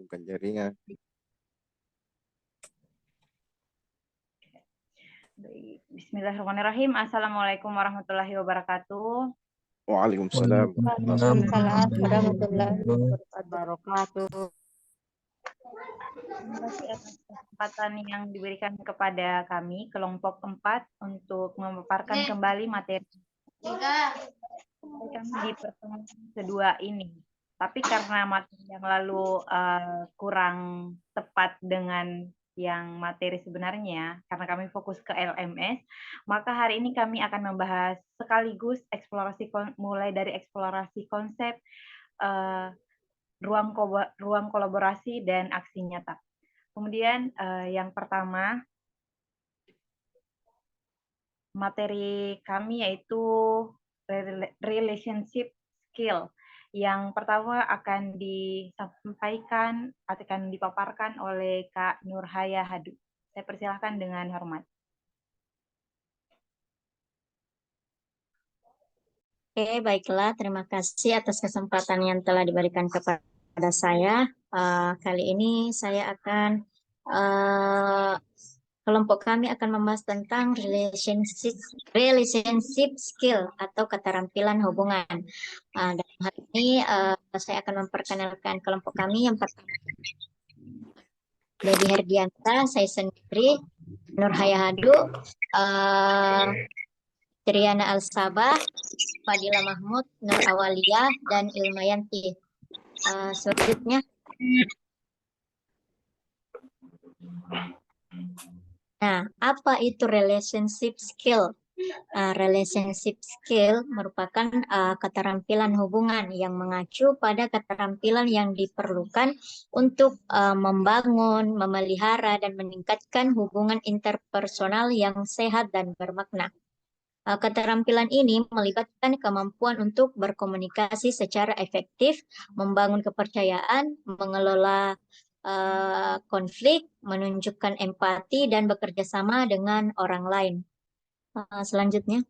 bukan jaringan. Baik. Bismillahirrahmanirrahim. Assalamualaikum warahmatullahi wabarakatuh. Waalaikumsalam. Waalaikumsalam warahmatullahi wabarakatuh. Terima kasih atas kesempatan yang diberikan kepada kami, kelompok 4, untuk memaparkan kembali materi kami di pertemuan kedua ini. Tapi karena materi yang lalu kurang tepat dengan yang materi sebenarnya, karena kami fokus ke LMS, maka hari ini kami akan membahas sekaligus mulai dari eksplorasi konsep ruang kolaborasi dan aksi nyata. Kemudian yang pertama, materi kami yaitu relationship skill. Yang pertama akan disampaikan, akan dipaparkan oleh Kak Nurhaya Hadu. Saya persilahkan dengan hormat. Oke, baiklah. Terima kasih atas kesempatan yang telah diberikan kepada saya. Kali ini saya akan kelompok kami akan membahas tentang relationship skill atau keterampilan hubungan. Dalam hal ini saya akan memperkenalkan kelompok kami. Yang pertama, Dedi Herdianta, saya sendiri, Nurhaya Hadu, Triana Al-Sabah, Fadila Mahmud, Nur Awaliyah, dan Ilmayanti. Selanjutnya, nah, apa itu relationship skill? Relationship skill merupakan keterampilan hubungan yang mengacu pada keterampilan yang diperlukan untuk membangun, memelihara, dan meningkatkan hubungan interpersonal yang sehat dan bermakna. Keterampilan ini melibatkan kemampuan untuk berkomunikasi secara efektif, membangun kepercayaan, mengelola konflik, menunjukkan empati, dan bekerja sama dengan orang lain. Selanjutnya,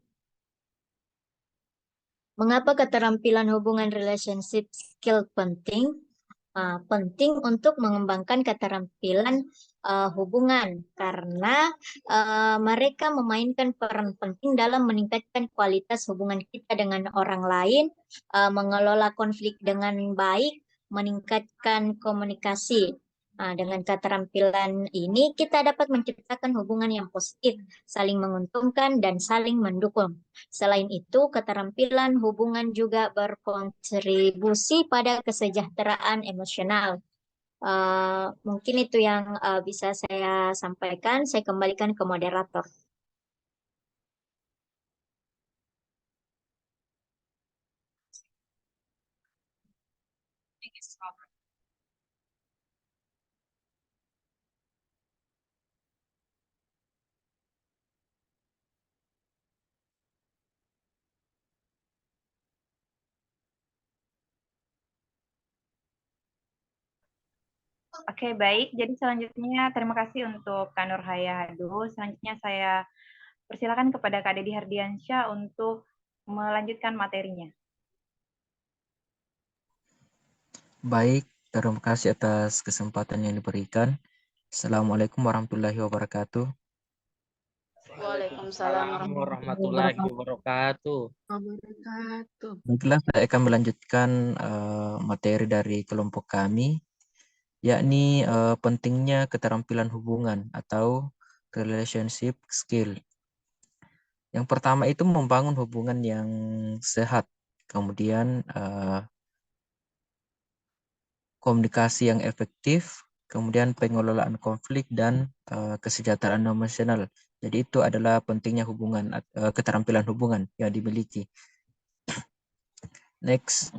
mengapa keterampilan hubungan relationship skill penting? Penting untuk mengembangkan keterampilan hubungan karena mereka memainkan peran penting dalam meningkatkan kualitas hubungan kita dengan orang lain, mengelola konflik dengan baik, meningkatkan komunikasi. Dengan keterampilan ini kita dapat menciptakan hubungan yang positif, saling menguntungkan, dan saling mendukung. Selain itu, keterampilan hubungan juga berkontribusi pada kesejahteraan emosional. Mungkin itu yang bisa saya sampaikan. Saya kembalikan ke moderator. Oke, baik. Jadi selanjutnya terima kasih untuk Kak Nurhaya Hadu. Selanjutnya saya persilakan kepada Kak Dedi Hardiansyah untuk melanjutkan materinya. Baik, terima kasih atas kesempatan yang diberikan. Assalamualaikum warahmatullahi wabarakatuh. Waalaikumsalam warahmatullahi wabarakatuh. Baiklah, saya akan melanjutkan materi dari kelompok kami, yakni pentingnya keterampilan hubungan atau relationship skill. Yang pertama itu membangun hubungan yang sehat, kemudian komunikasi yang efektif, kemudian pengelolaan konflik dan kesejahteraan emosional. Jadi itu adalah pentingnya hubungan, keterampilan hubungan yang dimiliki. Next.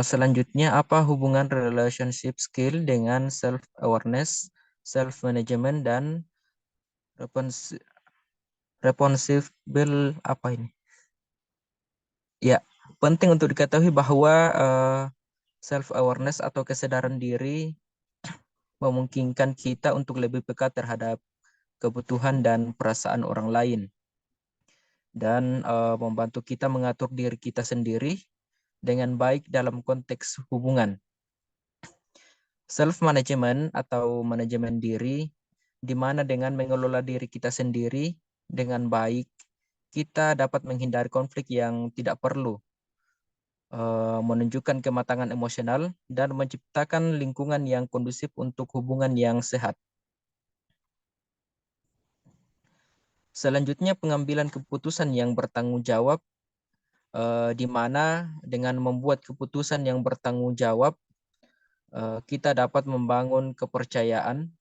Selanjutnya, apa hubungan relationship skill dengan self-awareness, self-management, dan responsible apa ini? Ya, penting untuk diketahui bahwa self-awareness atau kesadaran diri memungkinkan kita untuk lebih peka terhadap kebutuhan dan perasaan orang lain dan membantu kita mengatur diri kita sendiri dengan baik dalam konteks hubungan. Self-management atau manajemen diri, di mana dengan mengelola diri kita sendiri dengan baik, kita dapat menghindari konflik yang tidak perlu, menunjukkan kematangan emosional, dan menciptakan lingkungan yang kondusif untuk hubungan yang sehat. Selanjutnya, pengambilan keputusan yang bertanggung jawab, di mana dengan membuat keputusan yang bertanggung jawab, kita dapat membangun kepercayaan,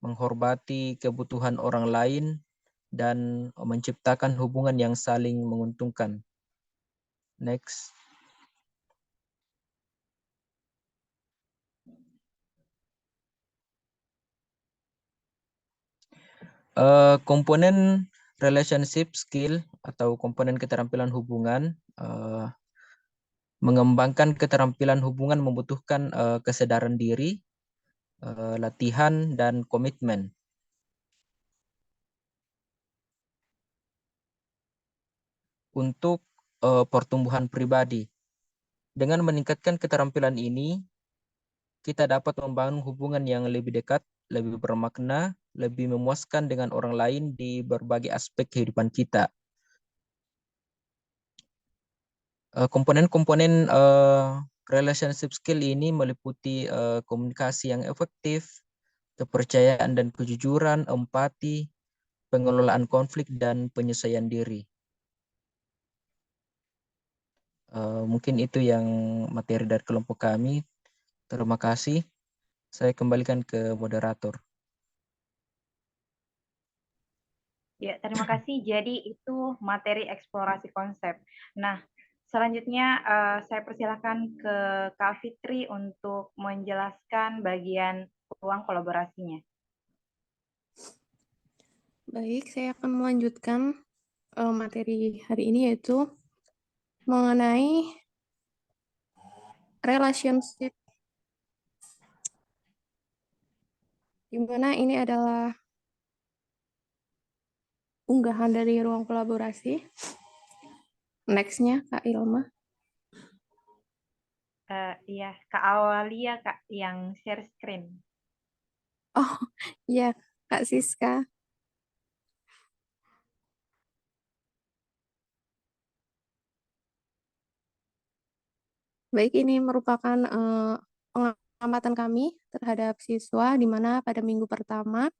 menghormati kebutuhan orang lain, dan menciptakan hubungan yang saling menguntungkan. Next. Komponen relationship skill atau komponen keterampilan hubungan, mengembangkan keterampilan hubungan membutuhkan kesadaran diri, latihan, dan komitmen. Untuk pertumbuhan pribadi, dengan meningkatkan keterampilan ini, kita dapat membangun hubungan yang lebih dekat, lebih bermakna, lebih memuaskan dengan orang lain di berbagai aspek kehidupan kita. Komponen-komponen relationship skill ini meliputi komunikasi yang efektif, kepercayaan dan kejujuran, empati, pengelolaan konflik, dan penyesuaian diri. Mungkin itu yang materi dari kelompok kami. Terima kasih. Saya kembalikan ke moderator. Ya, terima kasih. Jadi itu materi eksplorasi konsep. Nah, selanjutnya saya persilakan ke Kak Fitri untuk menjelaskan bagian ruang kolaborasinya. Baik, saya akan melanjutkan materi hari ini, yaitu mengenai relationship, di mana ini adalah unggahan dari ruang kolaborasi. Next-nya, Kak Ilma. Iya, Kak Awalia, Kak, yang share screen. Oh, iya, Kak Siska. Baik, ini merupakan pengamatan kami terhadap siswa, di mana pada minggu pertama,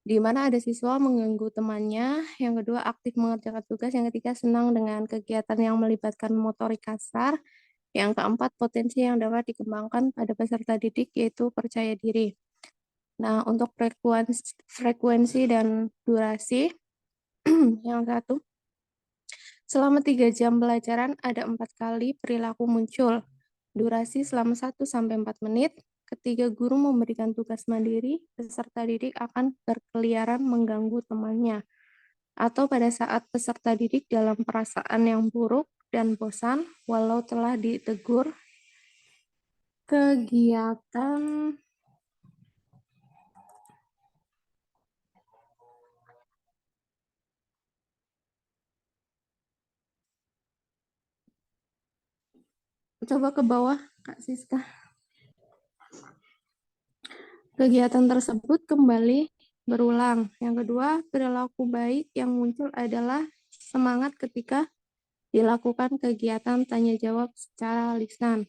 di mana ada siswa mengganggu temannya, yang kedua aktif mengerjakan tugas, yang ketiga senang dengan kegiatan yang melibatkan motorik kasar, yang keempat potensi yang dapat dikembangkan pada peserta didik yaitu percaya diri. Nah, untuk frekuensi dan durasi, yang satu, selama 3 jam pelajaran ada 4 kali perilaku muncul. Durasi selama 1-4 menit. Ketika guru memberikan tugas mandiri, peserta didik akan berkeliaran mengganggu temannya. Atau pada saat peserta didik dalam perasaan yang buruk dan bosan, walau telah ditegur, kegiatan coba ke bawah, Kak Siska. Kegiatan tersebut kembali berulang. Yang kedua, perilaku baik yang muncul adalah semangat ketika dilakukan kegiatan tanya jawab secara lisan.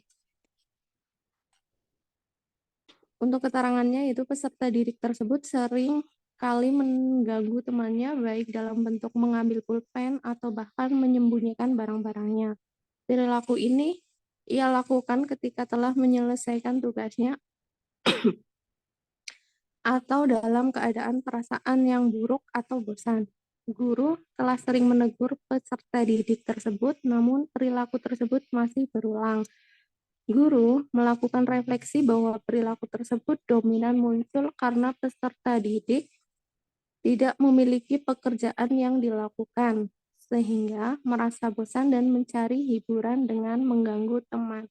Untuk keterangannya, yaitu peserta didik tersebut sering kali mengganggu temannya, baik dalam bentuk mengambil pulpen atau bahkan menyembunyikan barang-barangnya. Perilaku ini ia lakukan ketika telah menyelesaikan tugasnya atau dalam keadaan perasaan yang buruk atau bosan. Guru telah sering menegur peserta didik tersebut, namun perilaku tersebut masih berulang. Guru melakukan refleksi bahwa perilaku tersebut dominan muncul karena peserta didik tidak memiliki pekerjaan yang dilakukan, sehingga merasa bosan dan mencari hiburan dengan mengganggu teman.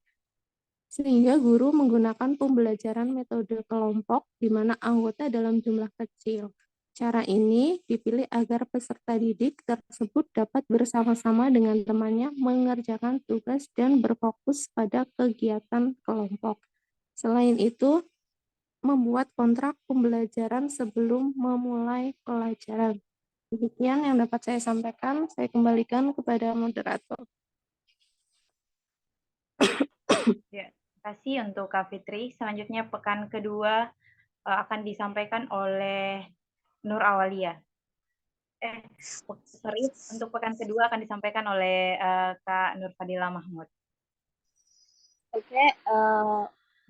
Sehingga guru menggunakan pembelajaran metode kelompok di mana anggota dalam jumlah kecil. Cara ini dipilih agar peserta didik tersebut dapat bersama-sama dengan temannya mengerjakan tugas dan berfokus pada kegiatan kelompok. Selain itu, membuat kontrak pembelajaran sebelum memulai pelajaran. Demikian yang dapat saya sampaikan. Saya kembalikan kepada moderator. Ya, terima kasih untuk Kak Fitri. Selanjutnya pekan kedua akan disampaikan oleh Nur Awalia. Sorry, untuk pekan kedua akan disampaikan oleh Kak Nur Fadila Mahmud. Oke,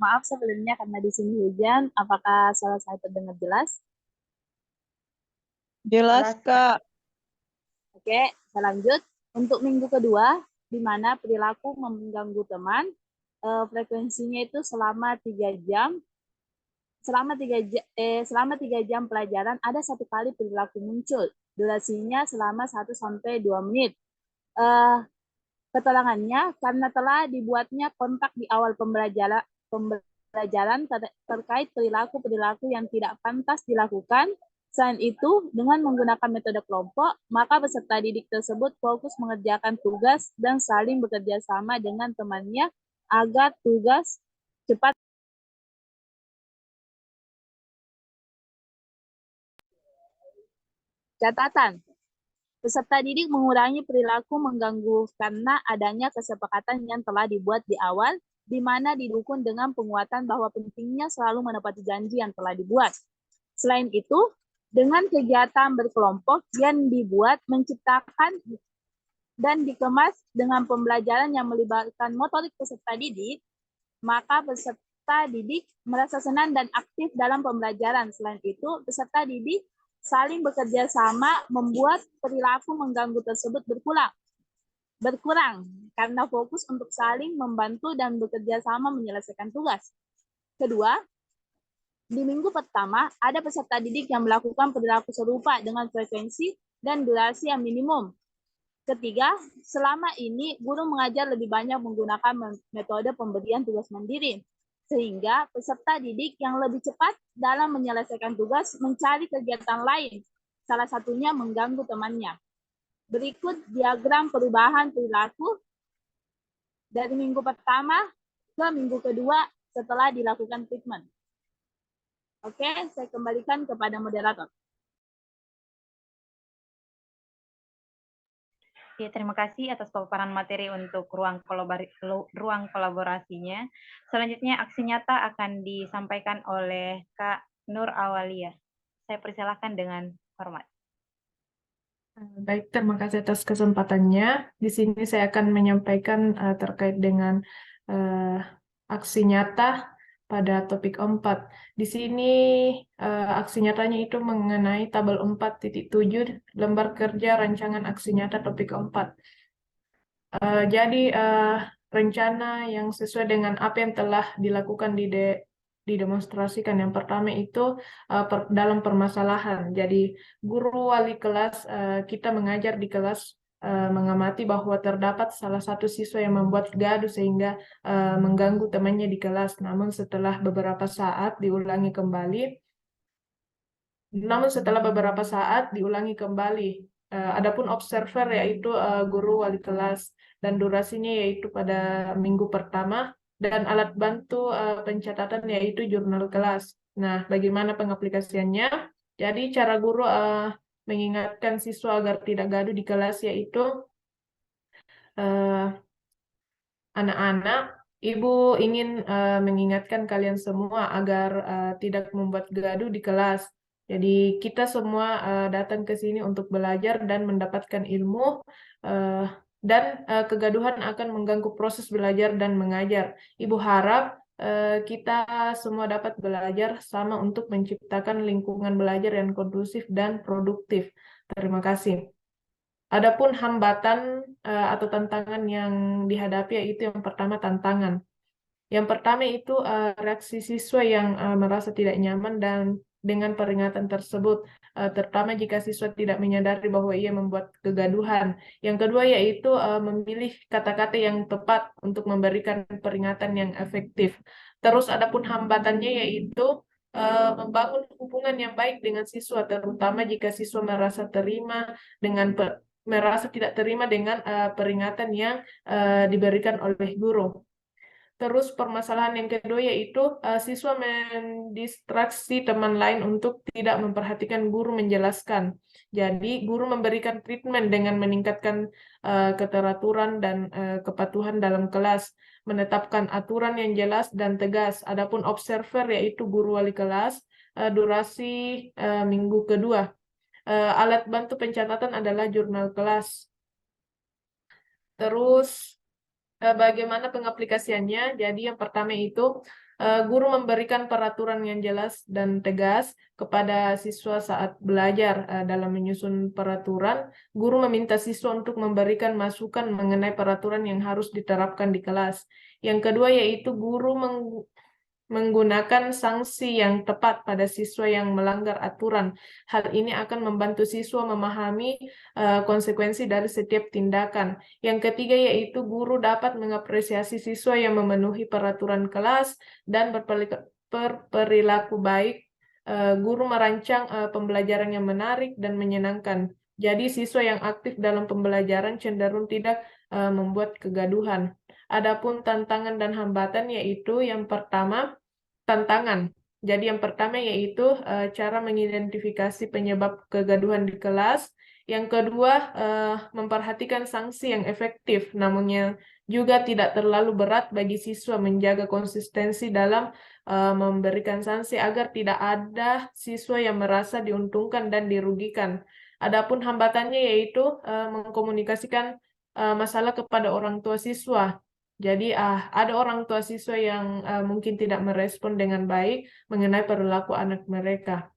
maaf sebelumnya karena di sini hujan. Apakah suara saya terdengar jelas? Jelas, Kak. Oke, saya lanjut. Untuk minggu kedua, di mana perilaku mengganggu teman, frekuensinya itu selama 3 jam. Selama 3 jam pelajaran ada 1 kali perilaku muncul. Durasinya selama 1-2 menit. Keterangannya karena telah dibuatnya kontak di awal pembelajaran terkait perilaku-perilaku yang tidak pantas dilakukan. Selain itu, dengan menggunakan metode kelompok, maka peserta didik tersebut fokus mengerjakan tugas dan saling bekerja sama dengan temannya agar tugas cepat. Catatan, peserta didik mengurangi perilaku mengganggu karena adanya kesepakatan yang telah dibuat di awal, di mana didukung dengan penguatan bahwa pentingnya selalu menepati janji yang telah dibuat. Selain itu, dengan kegiatan berkelompok yang dibuat menciptakan dan dikemas dengan pembelajaran yang melibatkan motorik peserta didik, maka peserta didik merasa senang dan aktif dalam pembelajaran. Selain itu, peserta didik saling bekerja sama membuat perilaku mengganggu tersebut berkurang karena fokus untuk saling membantu dan bekerja sama menyelesaikan tugas. Kedua, di minggu pertama ada peserta didik yang melakukan perilaku serupa dengan frekuensi dan durasi yang minimum. Ketiga, selama ini guru mengajar lebih banyak menggunakan metode pemberian tugas mandiri, sehingga peserta didik yang lebih cepat dalam menyelesaikan tugas mencari kegiatan lain, salah satunya mengganggu temannya. Berikut diagram perubahan perilaku dari minggu pertama ke minggu kedua setelah dilakukan treatment. Oke, saya kembalikan kepada moderator. Ya, terima kasih atas paparan materi untuk ruang kolaborasinya. Selanjutnya aksi nyata akan disampaikan oleh Kak Nur Awalia. Saya persilahkan dengan hormat. Baik, terima kasih atas kesempatannya. Di sini saya akan menyampaikan terkait dengan aksi nyata pada topik 4. Di sini aksi nyatanya itu mengenai tabel 4.7 lembar kerja rancangan aksi nyata topik 4. Jadi rencana yang sesuai dengan apa yang telah dilakukan didemonstrasikan. Yang pertama itu dalam permasalahan. Jadi guru wali kelas kita mengajar di kelas mengamati bahwa terdapat salah satu siswa yang membuat gaduh sehingga mengganggu temannya di kelas. Namun setelah beberapa saat diulangi kembali. Adapun observer yaitu guru wali kelas dan durasinya yaitu pada minggu pertama dan alat bantu pencatatan yaitu jurnal kelas. Nah, bagaimana pengaplikasiannya? Jadi cara guru mengingatkan siswa agar tidak gaduh di kelas yaitu anak-anak, Ibu ingin mengingatkan kalian semua agar tidak membuat gaduh di kelas. Jadi kita semua datang ke sini untuk belajar dan mendapatkan ilmu dan kegaduhan akan mengganggu proses belajar dan mengajar. Ibu harap kita semua dapat belajar sama untuk menciptakan lingkungan belajar yang kondusif dan produktif. Terima kasih. Adapun hambatan atau tantangan yang dihadapi yaitu yang pertama tantangan. Yang pertama itu reaksi siswa yang merasa tidak nyaman dan dengan peringatan tersebut, terutama jika siswa tidak menyadari bahwa ia membuat kegaduhan. Yang kedua yaitu memilih kata-kata yang tepat untuk memberikan peringatan yang efektif. Terus adapun hambatannya yaitu membangun hubungan yang baik dengan siswa, terutama jika siswa merasa merasa tidak terima dengan peringatan yang diberikan oleh guru. Terus permasalahan yang kedua yaitu siswa mendistraksi teman lain untuk tidak memperhatikan guru menjelaskan. Jadi guru memberikan treatment dengan meningkatkan keteraturan dan kepatuhan dalam kelas, menetapkan aturan yang jelas dan tegas. Adapun observer yaitu guru wali kelas, durasi minggu kedua. Alat bantu pencatatan adalah jurnal kelas. Terus bagaimana pengaplikasiannya? Jadi yang pertama itu guru memberikan peraturan yang jelas dan tegas kepada siswa saat belajar. Dalam menyusun peraturan, guru meminta siswa untuk memberikan masukan mengenai peraturan yang harus diterapkan di kelas. Yang kedua yaitu guru menggunakan sanksi yang tepat pada siswa yang melanggar aturan. Hal ini akan membantu siswa memahami konsekuensi dari setiap tindakan. Yang ketiga yaitu guru dapat mengapresiasi siswa yang memenuhi peraturan kelas dan berperilaku baik. Guru merancang pembelajaran yang menarik dan menyenangkan. Jadi siswa yang aktif dalam pembelajaran cenderung tidak membuat kegaduhan. Adapun tantangan dan hambatan yaitu yang pertama, tantangan. Jadi yang pertama yaitu cara mengidentifikasi penyebab kegaduhan di kelas. Yang kedua, memperhatikan sanksi yang efektif, namun yang juga tidak terlalu berat bagi siswa, menjaga konsistensi dalam memberikan sanksi agar tidak ada siswa yang merasa diuntungkan dan dirugikan. Adapun hambatannya yaitu mengkomunikasikan masalah kepada orang tua siswa. Jadi ada orang tua siswa yang mungkin tidak merespon dengan baik mengenai perilaku anak mereka.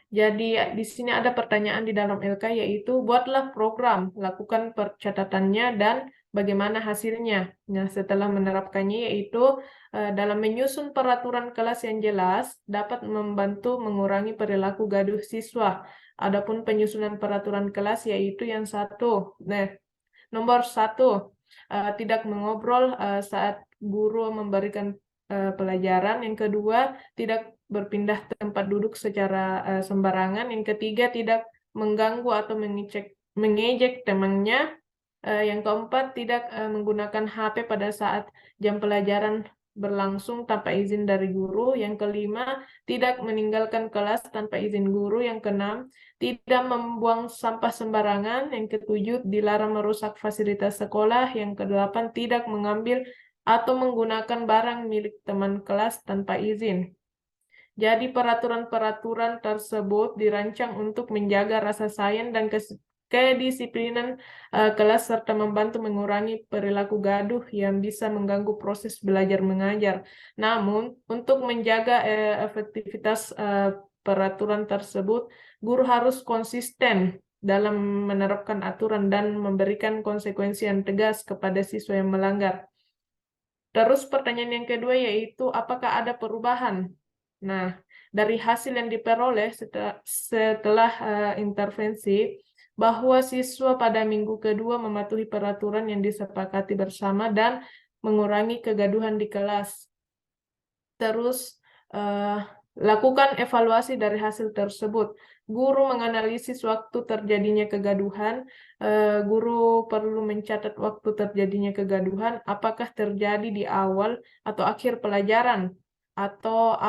Jadi di sini ada pertanyaan di dalam LK yaitu buatlah program, lakukan percatatannya dan bagaimana hasilnya. Nah, setelah menerapkannya yaitu dalam menyusun peraturan kelas yang jelas dapat membantu mengurangi perilaku gaduh siswa. Adapun penyusunan peraturan kelas yaitu yang satu. Nah, nomor satu, tidak mengobrol saat guru memberikan pelajaran. Yang kedua, tidak berpindah tempat duduk secara sembarangan. Yang ketiga, tidak mengganggu atau mengejek temannya. Yang keempat, tidak menggunakan HP pada saat jam pelajaran berlangsung tanpa izin dari guru. Yang kelima, tidak meninggalkan kelas tanpa izin guru. Yang keenam, tidak membuang sampah sembarangan. Yang ketujuh, dilarang merusak fasilitas sekolah. Yang kedelapan, tidak mengambil atau menggunakan barang milik teman kelas tanpa izin. Jadi peraturan-peraturan tersebut dirancang untuk menjaga rasa sayang dan kedisiplinan kelas serta membantu mengurangi perilaku gaduh yang bisa mengganggu proses belajar mengajar. Namun, untuk menjaga efektivitas peraturan tersebut, guru harus konsisten dalam menerapkan aturan dan memberikan konsekuensi yang tegas kepada siswa yang melanggar. Terus pertanyaan yang kedua yaitu apakah ada perubahan? Nah, dari hasil yang diperoleh setelah intervensi, bahwa siswa pada minggu kedua mematuhi peraturan yang disepakati bersama dan mengurangi kegaduhan di kelas. Terus, lakukan evaluasi dari hasil tersebut. Guru menganalisis waktu terjadinya kegaduhan. Guru perlu mencatat waktu terjadinya kegaduhan, apakah terjadi di awal atau akhir pelajaran, atau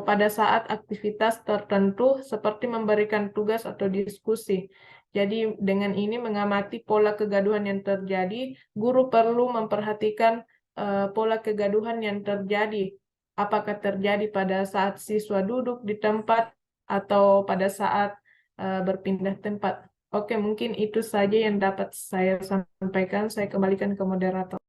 pada saat aktivitas tertentu seperti memberikan tugas atau diskusi. Jadi dengan ini mengamati pola kegaduhan yang terjadi, guru perlu memperhatikan pola kegaduhan yang terjadi. Apakah terjadi pada saat siswa duduk di tempat atau pada saat berpindah tempat. Oke, mungkin itu saja yang dapat saya sampaikan. Saya kembalikan ke moderator.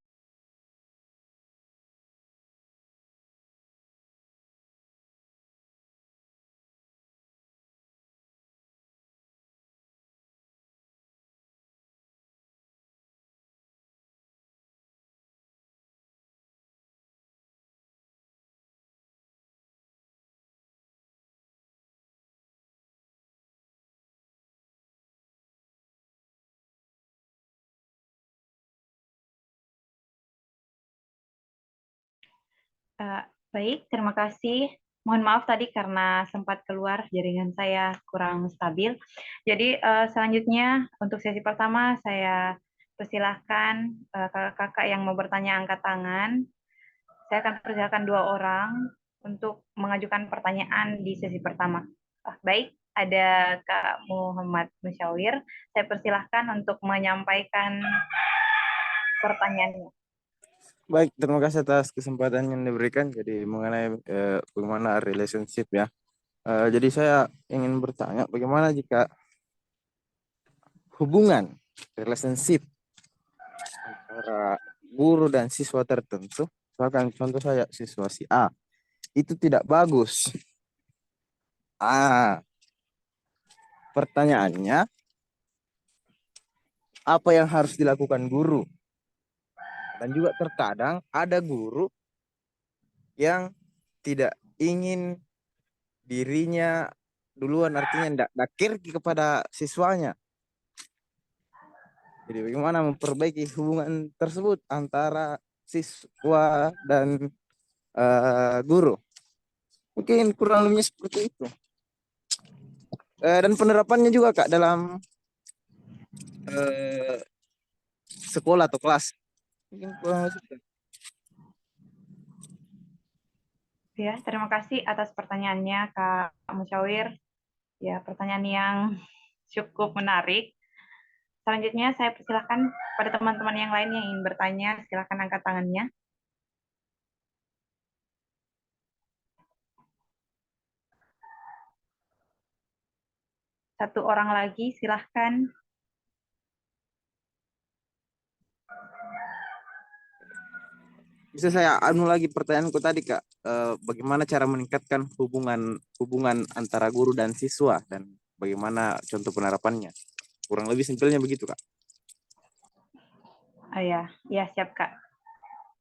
Baik, terima kasih. Mohon maaf tadi karena sempat keluar jaringan saya kurang stabil. Jadi selanjutnya untuk sesi pertama saya persilahkan kakak-kakak yang mau bertanya angkat tangan. Saya akan persilakan 2 orang untuk mengajukan pertanyaan di sesi pertama. Baik, ada Kak Muhammad Musyawir. Saya persilahkan untuk menyampaikan pertanyaannya. Baik, terima kasih atas kesempatan yang diberikan. Jadi mengenai bagaimana relationship ya. Jadi saya ingin bertanya bagaimana jika hubungan relationship antara guru dan siswa tertentu, misalkan contoh saya siswa si A, itu tidak bagus. Pertanyaannya, apa yang harus dilakukan guru? Dan juga terkadang ada guru yang tidak ingin dirinya duluan, artinya tidak kirki kepada siswanya. Jadi bagaimana memperbaiki hubungan tersebut antara siswa dan guru? Mungkin kurang lebihnya seperti itu. Dan penerapannya juga Kak dalam sekolah atau kelas. Mungkin kurang lebih seperti itu. Ya, terima kasih atas pertanyaannya Kak Musyawir. Ya, pertanyaan yang cukup menarik. Selanjutnya saya persilahkan pada teman-teman yang lain yang ingin bertanya, silakan angkat tangannya. Satu orang lagi, silahkan. Bisa saya lagi pertanyaanku tadi Kak, bagaimana cara meningkatkan hubungan antara guru dan siswa dan bagaimana contoh penerapannya? Kurang lebih simpelnya begitu Kak. Ya, siap Kak.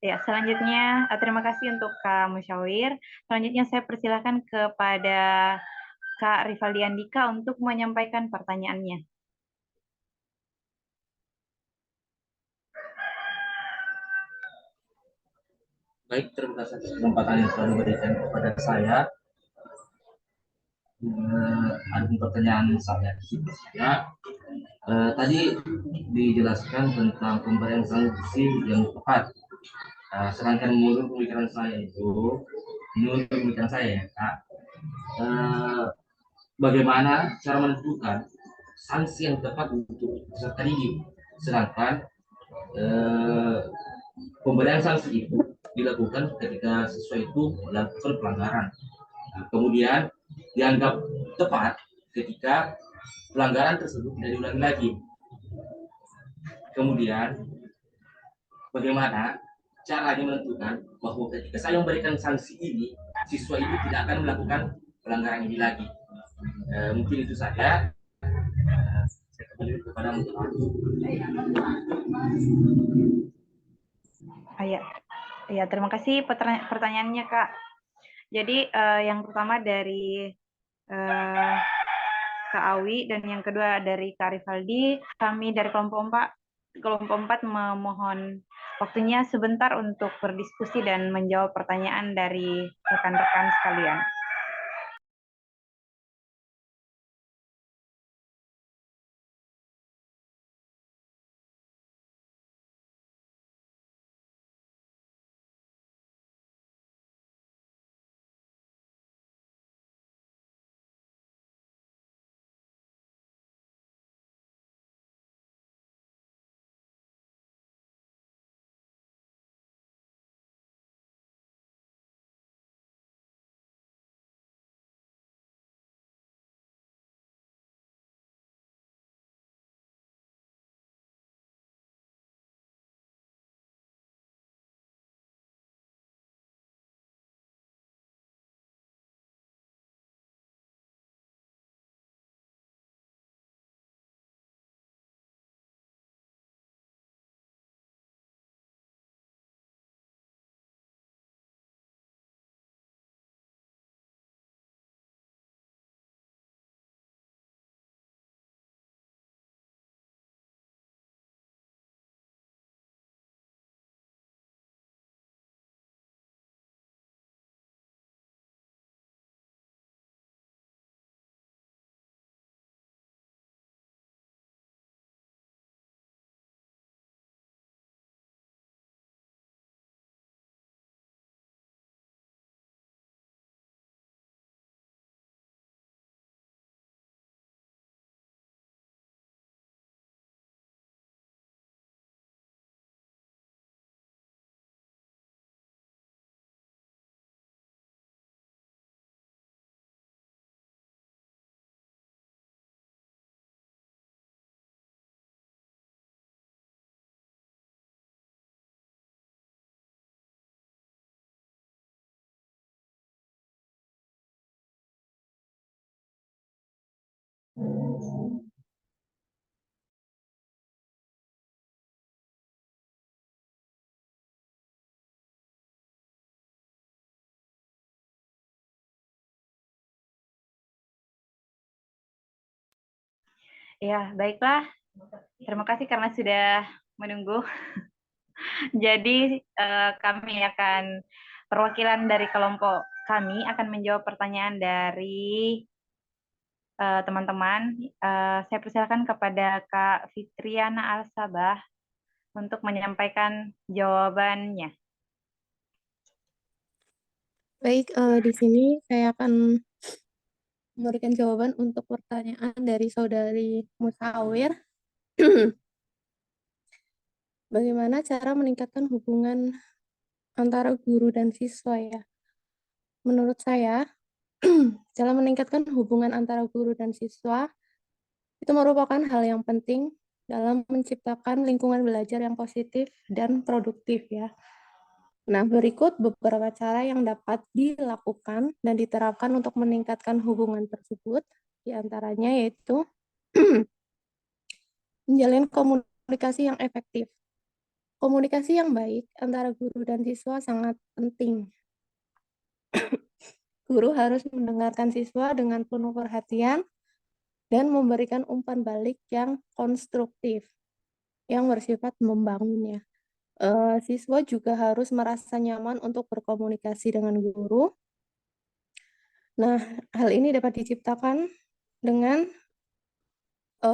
Ya, selanjutnya terima kasih untuk Kak Musyawir. Selanjutnya saya persilahkan kepada Kak Rivaldi Andika untuk menyampaikan pertanyaannya. Baik, terima kasih atas kesempatan yang telah diberikan kepada saya. Ada pertanyaan saya. Tadi dijelaskan tentang pemberian sanksi yang tepat. Sedangkan menurut pemikiran saya ya, Kak, bagaimana cara menentukan sanksi yang tepat untuk peserta didik, sedangkan pemberian sanksi itu dilakukan ketika siswa itu melakukan pelanggaran. Kemudian dianggap tepat ketika pelanggaran tersebut tidak diulangi lagi. Kemudian bagaimana caranya menentukan bahwa ketika saya memberikan sanksi ini, siswa itu tidak akan melakukan pelanggaran ini lagi. Mungkin itu saja. Saya kembali kepada Ya, terima kasih pertanyaannya Kak. Jadi yang pertama dari Kak Awi dan yang kedua dari Kak Rivaldi, kami dari kelompok 4 memohon waktunya sebentar untuk berdiskusi dan menjawab pertanyaan dari rekan-rekan sekalian. Ya, baiklah. Terima kasih karena sudah menunggu. Jadi kami akan, perwakilan dari kelompok kami akan menjawab pertanyaan dari teman-teman. Saya persilakan kepada Kak Fitriana Al-Sabah untuk menyampaikan jawabannya. Baik, di sini saya akan memberikan jawaban untuk pertanyaan dari saudari Musawir. Bagaimana cara meningkatkan hubungan antara guru dan siswa ya? Menurut saya, cara meningkatkan hubungan antara guru dan siswa itu merupakan hal yang penting dalam menciptakan lingkungan belajar yang positif dan produktif ya. Nah, berikut beberapa cara yang dapat dilakukan dan diterapkan untuk meningkatkan hubungan tersebut. Di antaranya yaitu menjalin komunikasi yang efektif. Komunikasi yang baik antara guru dan siswa sangat penting. Guru harus mendengarkan siswa dengan penuh perhatian dan memberikan umpan balik yang konstruktif, yang bersifat membangun ya. Siswa juga harus merasa nyaman untuk berkomunikasi dengan guru. Nah, hal ini dapat diciptakan dengan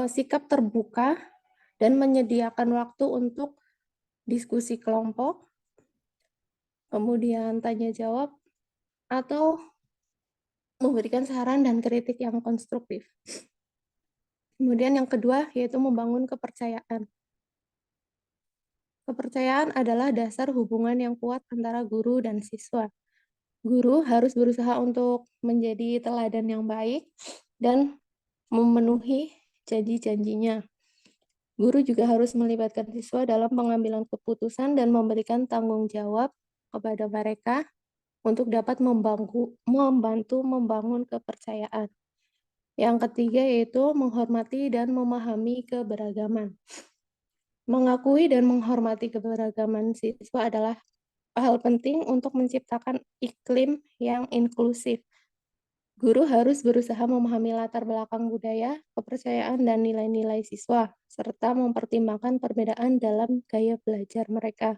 sikap terbuka dan menyediakan waktu untuk diskusi kelompok, kemudian tanya jawab, atau memberikan saran dan kritik yang konstruktif. Kemudian yang kedua yaitu membangun kepercayaan. Kepercayaan adalah dasar hubungan yang kuat antara guru dan siswa. Guru harus berusaha untuk menjadi teladan yang baik dan memenuhi janji-janjinya. Guru juga harus melibatkan siswa dalam pengambilan keputusan dan memberikan tanggung jawab kepada mereka untuk dapat membantu membangun kepercayaan. Yang ketiga yaitu menghormati dan memahami keberagaman. Mengakui dan menghormati keberagaman siswa adalah hal penting untuk menciptakan iklim yang inklusif. Guru harus berusaha memahami latar belakang budaya, kepercayaan, dan nilai-nilai siswa, serta mempertimbangkan perbedaan dalam gaya belajar mereka.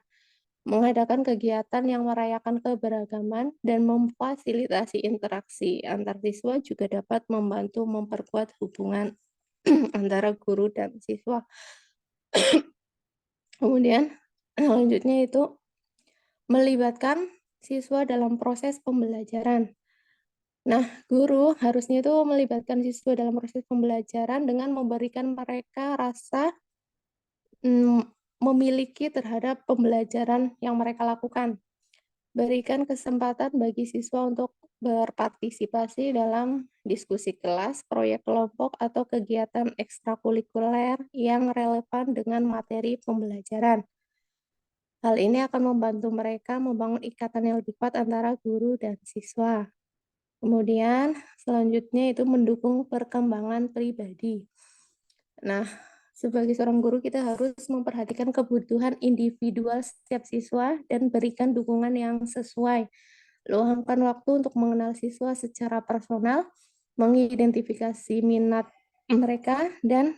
Mengadakan kegiatan yang merayakan keberagaman dan memfasilitasi interaksi antar siswa juga dapat membantu memperkuat hubungan antara guru dan siswa. Kemudian selanjutnya itu melibatkan siswa dalam proses pembelajaran. Nah, guru harusnya itu melibatkan siswa dalam proses pembelajaran dengan memberikan mereka rasa memiliki terhadap pembelajaran yang mereka lakukan. Berikan kesempatan bagi siswa untuk berpartisipasi dalam diskusi kelas, proyek kelompok, atau kegiatan ekstrakurikuler yang relevan dengan materi pembelajaran. Hal ini akan membantu mereka membangun ikatan yang lebih kuat antara guru dan siswa. Kemudian selanjutnya itu mendukung perkembangan pribadi. Nah, sebagai seorang guru kita harus memperhatikan kebutuhan individual setiap siswa dan berikan dukungan yang sesuai. Luangkan waktu untuk mengenal siswa secara personal, mengidentifikasi minat mereka, dan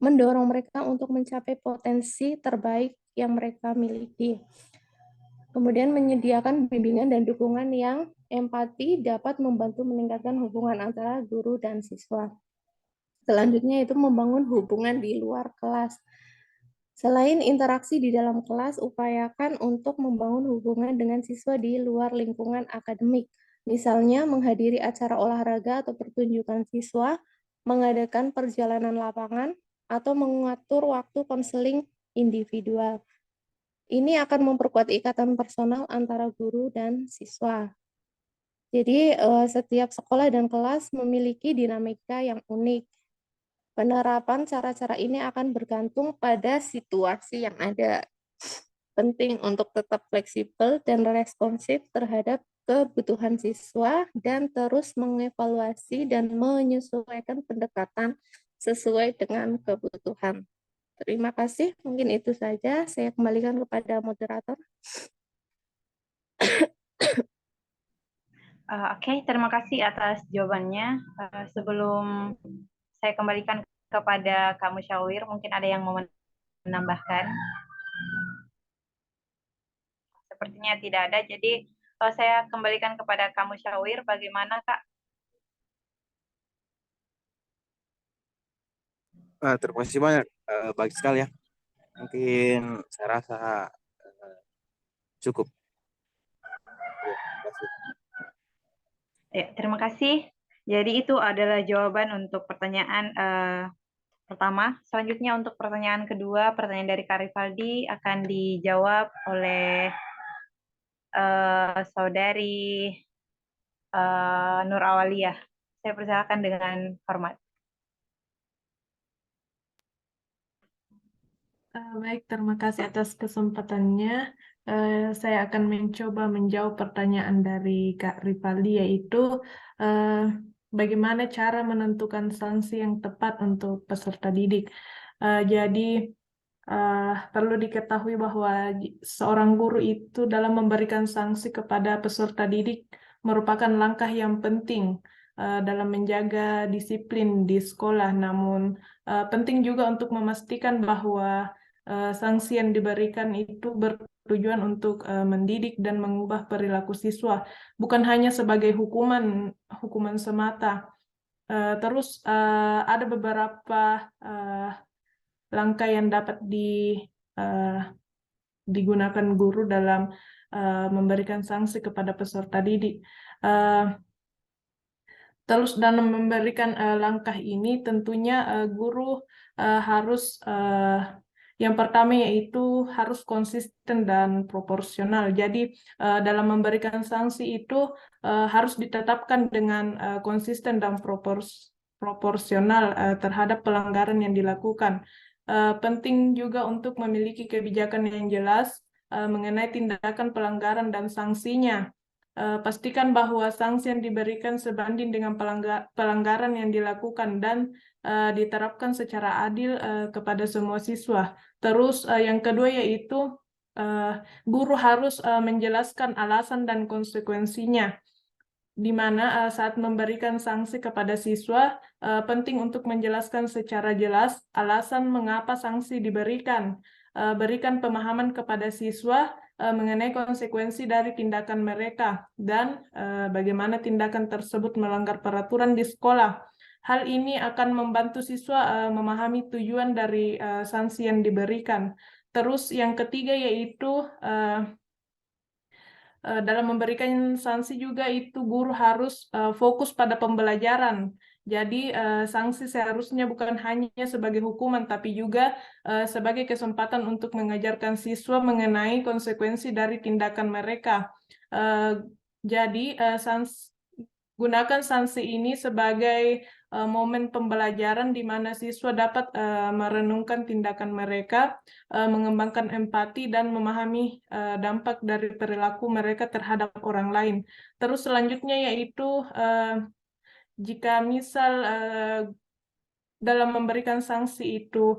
mendorong mereka untuk mencapai potensi terbaik yang mereka miliki. Kemudian menyediakan bimbingan dan dukungan yang empati dapat membantu meningkatkan hubungan antara guru dan siswa. Selanjutnya itu membangun hubungan di luar kelas. Selain interaksi di dalam kelas, upayakan untuk membangun hubungan dengan siswa di luar lingkungan akademik. Misalnya menghadiri acara olahraga atau pertunjukan siswa, mengadakan perjalanan lapangan, atau mengatur waktu konseling individual. Ini akan memperkuat ikatan personal antara guru dan siswa. Jadi setiap sekolah dan kelas memiliki dinamika yang unik. Penerapan cara-cara ini akan bergantung pada situasi yang ada. Penting untuk tetap fleksibel dan responsif terhadap kebutuhan siswa dan terus mengevaluasi dan menyesuaikan pendekatan sesuai dengan kebutuhan. Terima kasih, mungkin itu saja. Saya kembalikan kepada moderator. Oke, terima kasih atas jawabannya. Sebelum saya kembalikan kepada Kak Musyawir, mungkin ada yang mau menambahkan? Sepertinya tidak ada, jadi saya kembalikan kepada Kak Musyawir. Bagaimana, Kak? Terima kasih banyak, baik sekali ya. Mungkin saya rasa cukup. Ya, terima kasih. Ya, terima kasih. Jadi itu adalah jawaban untuk pertanyaan pertama. Selanjutnya untuk pertanyaan kedua, pertanyaan dari Kak Rivaldi akan dijawab oleh Saudari Nur Awaliyah. Saya persilakan dengan hormat. Baik, terima kasih atas kesempatannya. Saya akan mencoba menjawab pertanyaan dari Kak Rivaldi, yaitu bagaimana cara menentukan sanksi yang tepat untuk peserta didik. Jadi, perlu diketahui bahwa seorang guru itu dalam memberikan sanksi kepada peserta didik merupakan langkah yang penting dalam menjaga disiplin di sekolah. Namun, penting juga untuk memastikan bahwa sanksi yang diberikan itu bertujuan untuk mendidik dan mengubah perilaku siswa, bukan hanya sebagai hukuman semata. Terus ada beberapa langkah yang dapat digunakan guru dalam memberikan sanksi kepada peserta didik. Terus dalam memberikan langkah ini tentunya guru harus yang pertama yaitu harus konsisten dan proporsional. Jadi dalam memberikan sanksi itu harus ditetapkan dengan konsisten dan proporsional terhadap pelanggaran yang dilakukan. Penting juga untuk memiliki kebijakan yang jelas mengenai tindakan pelanggaran dan sanksinya. Pastikan bahwa sanksi yang diberikan sebanding dengan pelanggaran yang dilakukan dan diterapkan secara adil kepada semua siswa. Terus yang kedua yaitu guru harus menjelaskan alasan dan konsekuensinya, di mana saat memberikan sanksi kepada siswa penting untuk menjelaskan secara jelas alasan mengapa sanksi diberikan. Berikan pemahaman kepada siswa mengenai konsekuensi dari tindakan mereka dan bagaimana tindakan tersebut melanggar peraturan di sekolah. Hal ini akan membantu siswa memahami tujuan dari sanksi yang diberikan. Terus yang ketiga yaitu dalam memberikan sanksi juga itu guru harus fokus pada pembelajaran. Jadi sanksi seharusnya bukan hanya sebagai hukuman, tapi juga sebagai kesempatan untuk mengajarkan siswa mengenai konsekuensi dari tindakan mereka. Jadi gunakan sanksi ini sebagai momen pembelajaran di mana siswa dapat merenungkan tindakan mereka, mengembangkan empati, dan memahami dampak dari perilaku mereka terhadap orang lain. Terus selanjutnya yaitu jika misal dalam memberikan sanksi itu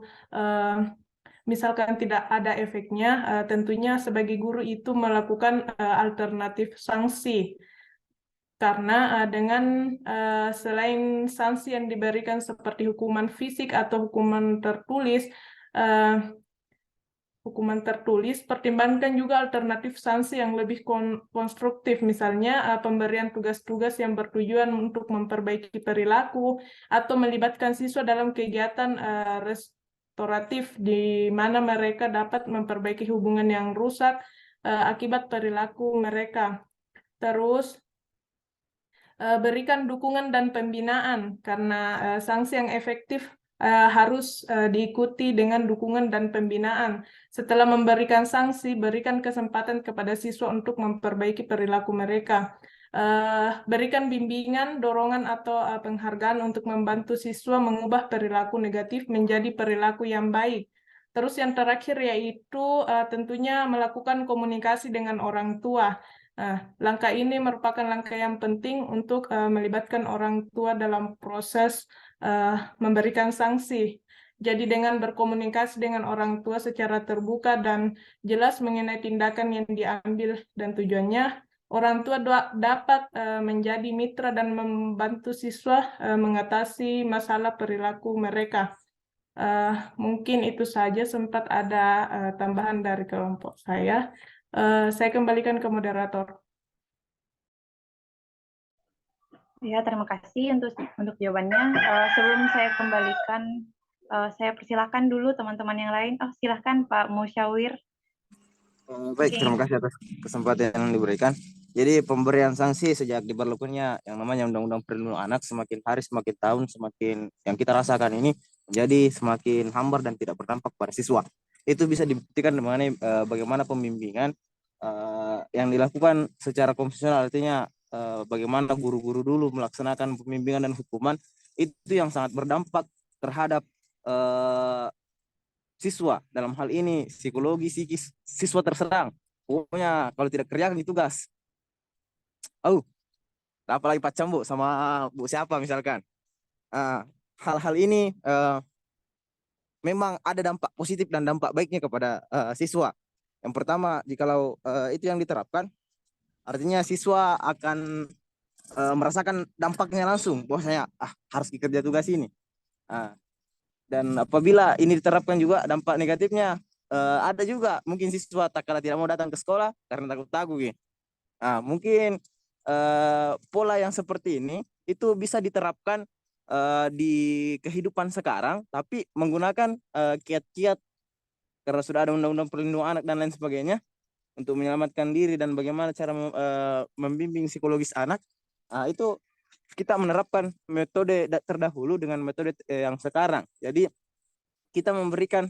misalkan tidak ada efeknya, tentunya sebagai guru itu melakukan alternatif sanksi. Karena dengan selain sanksi yang diberikan seperti hukuman fisik atau hukuman tertulis, pertimbangkan juga alternatif sanksi yang lebih konstruktif, misalnya pemberian tugas-tugas yang bertujuan untuk memperbaiki perilaku atau melibatkan siswa dalam kegiatan restoratif di mana mereka dapat memperbaiki hubungan yang rusak akibat perilaku mereka. Terus berikan dukungan dan pembinaan, karena sanksi yang efektif harus diikuti dengan dukungan dan pembinaan. Setelah memberikan sanksi, berikan kesempatan kepada siswa untuk memperbaiki perilaku mereka. Berikan bimbingan, dorongan, atau penghargaan untuk membantu siswa mengubah perilaku negatif menjadi perilaku yang baik. Terus yang terakhir yaitu tentunya melakukan komunikasi dengan orang tua. Langkah ini merupakan langkah yang penting untuk melibatkan orang tua dalam proses memberikan sanksi. Jadi dengan berkomunikasi dengan orang tua secara terbuka dan jelas mengenai tindakan yang diambil dan tujuannya, orang tua dapat menjadi mitra dan membantu siswa mengatasi masalah perilaku mereka. Mungkin itu saja, sempat ada tambahan dari kelompok saya. Saya kembalikan ke moderator. Ya, terima kasih untuk jawabannya. Sebelum saya kembalikan, saya persilakan dulu teman-teman yang lain. Oh, silahkan Pak Musyawir. Baik, Oke. terima kasih atas kesempatan yang diberikan. Jadi pemberian sanksi sejak diberlakukannya yang namanya Undang-Undang Perlindungan Anak semakin hari, semakin tahun, semakin yang kita rasakan ini menjadi semakin hambar dan tidak berdampak pada siswa. Itu bisa dibuktikan mengenai bagaimana pembimbingan yang dilakukan secara konvensional, artinya bagaimana guru-guru dulu melaksanakan pembimbingan dan hukuman itu yang sangat berdampak terhadap siswa. Dalam hal ini psikologi psikis siswa terserang. Pokoknya kalau tidak kerjakan itu tugas. Apalagi Pak Cambu sama Bu siapa misalkan. Hal-hal ini memang ada dampak positif dan dampak baiknya kepada siswa. Yang pertama, jikalau itu yang diterapkan, artinya siswa akan merasakan dampaknya langsung, bahwasanya harus dikerja tugas ini. Dan apabila ini diterapkan juga dampak negatifnya, ada juga mungkin siswa tak kala tidak mau datang ke sekolah karena takut tagih. Mungkin pola yang seperti ini itu bisa diterapkan di kehidupan sekarang, tapi menggunakan kiat-kiat karena sudah ada Undang-Undang Perlindungan Anak dan lain sebagainya untuk menyelamatkan diri dan bagaimana cara membimbing psikologis anak. Itu kita menerapkan metode terdahulu dengan metode yang sekarang. Jadi kita memberikan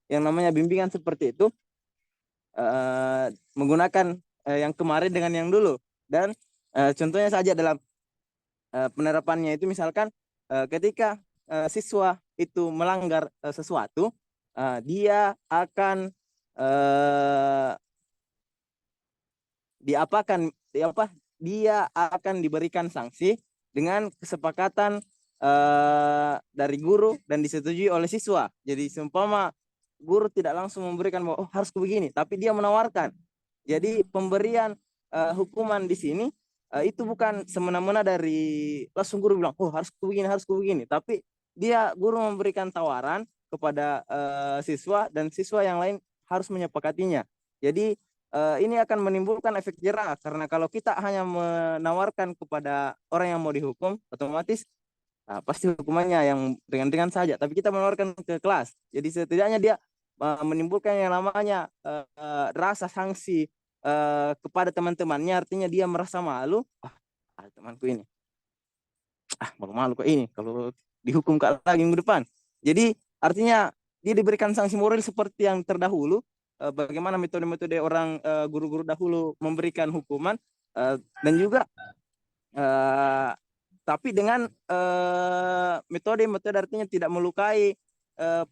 yang namanya bimbingan seperti itu menggunakan yang kemarin dengan yang dulu. Dan contohnya saja dalam penerapannya itu misalkan ketika siswa itu melanggar sesuatu, dia akan dia akan diberikan sanksi dengan kesepakatan dari guru dan disetujui oleh siswa. Jadi seumpama guru tidak langsung memberikan bahwa harus begini, tapi dia menawarkan. Jadi pemberian hukuman di sini itu bukan semena-mena dari langsung guru bilang harus begini, tapi guru memberikan tawaran kepada siswa dan siswa yang lain harus menyepakatinya. Jadi ini akan menimbulkan efek jerah, karena kalau kita hanya menawarkan kepada orang yang mau dihukum, otomatis pasti hukumannya yang ringan-ringan saja. Tapi kita menawarkan ke kelas, jadi setidaknya dia menimbulkan yang namanya rasa sanksi kepada teman-temannya. Artinya dia merasa malu, temanku ini malu-malu kok ini kalau dihukum lagi minggu depan. Jadi artinya dia diberikan sanksi moral seperti yang terdahulu. Bagaimana metode-metode orang guru-guru dahulu memberikan hukuman, dan juga tapi dengan metode-metode artinya tidak melukai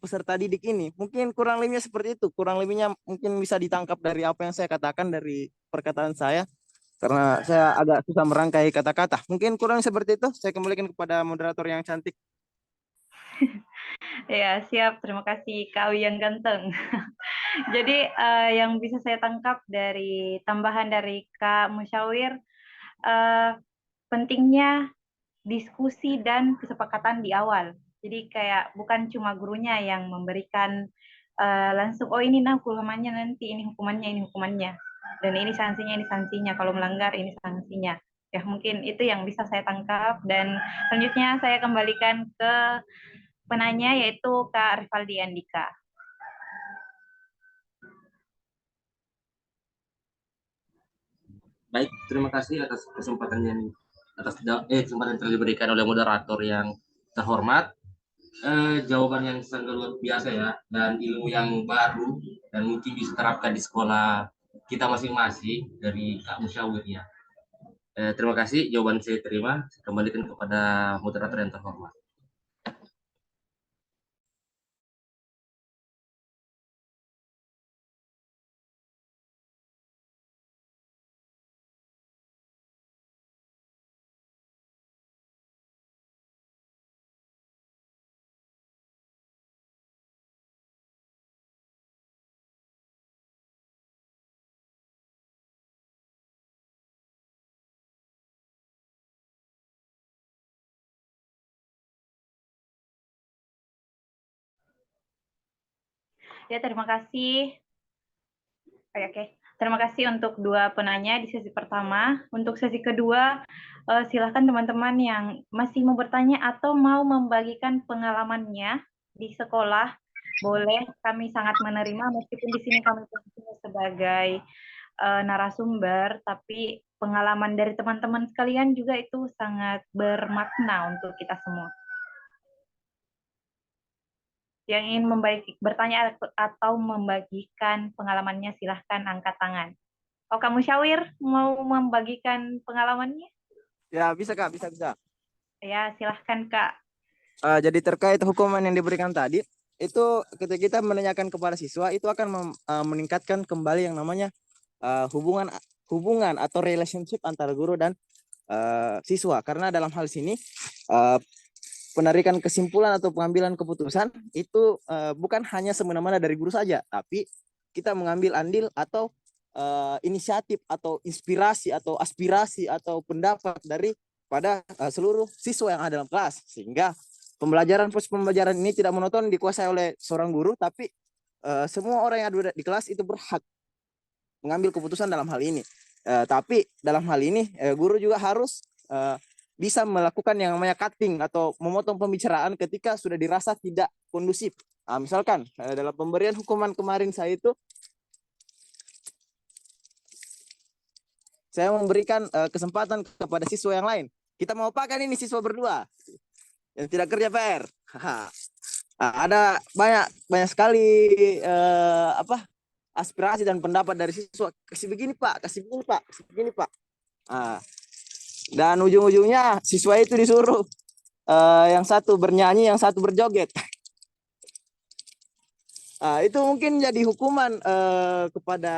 peserta didik ini. Mungkin kurang lebihnya seperti itu. Kurang lebihnya mungkin bisa ditangkap dari apa yang saya katakan dari perkataan saya, karena saya agak susah merangkai kata-kata. Mungkin kurang seperti itu. Saya kembalikan kepada moderator yang cantik. Ya, siap. Terima kasih Kak Awi yang ganteng. Jadi yang bisa saya tangkap dari tambahan dari Kak Musyawir, pentingnya diskusi dan kesepakatan di awal. Jadi kayak bukan cuma gurunya yang memberikan langsung, ini hukumannya nanti, ini hukumannya. Dan ini sanksinya, kalau melanggar ini sanksinya. Ya, mungkin itu yang bisa saya tangkap. Dan selanjutnya saya kembalikan ke penanya, yaitu Kak Rivaldi Andika. Baik, terima kasih atas kesempatan yang telah diberikan oleh moderator yang terhormat. Jawaban yang sangat luar biasa ya, dan ilmu yang baru dan mungkin bisa terapkan di sekolah kita masing-masing dari Kak Musyawir ya. Terima kasih, jawaban saya terima. Saya kembalikan kepada moderator yang terhormat. Ya, terima kasih. Oke. Terima kasih untuk dua penanya di sesi pertama. Untuk sesi kedua, silakan teman-teman yang masih mau bertanya atau mau membagikan pengalamannya di sekolah, boleh, kami sangat menerima meskipun di sini kami posisinya sebagai narasumber, tapi pengalaman dari teman-teman sekalian juga itu sangat bermakna untuk kita semua. Yang ingin bertanya atau membagikan pengalamannya, silahkan angkat tangan. Oh, kamu Syawir mau membagikan pengalamannya? Ya, bisa Kak, bisa. Ya, silahkan Kak. Jadi terkait hukuman yang diberikan tadi, itu ketika kita menanyakan kepada siswa, itu akan meningkatkan kembali yang namanya hubungan atau relationship antara guru dan siswa. Karena dalam hal sini penarikan kesimpulan atau pengambilan keputusan itu bukan hanya semena-mena dari guru saja, tapi kita mengambil andil atau inisiatif atau inspirasi atau aspirasi atau pendapat dari pada seluruh siswa yang ada dalam kelas, sehingga proses pembelajaran ini tidak monoton dikuasai oleh seorang guru, tapi semua orang yang ada di kelas itu berhak mengambil keputusan dalam hal ini. Tapi dalam hal ini guru juga harus bisa melakukan yang namanya cutting atau memotong pembicaraan ketika sudah dirasa tidak kondusif. Misalkan dalam pemberian hukuman kemarin saya memberikan kesempatan kepada siswa yang lain. Kita mau pakai ini siswa berdua yang tidak kerja PR. Ada banyak sekali aspirasi dan pendapat dari siswa. Kasih begini Pak, kasih begini Pak. Dan ujung-ujungnya siswa itu disuruh yang satu bernyanyi, yang satu berjoget. Itu mungkin jadi hukuman kepada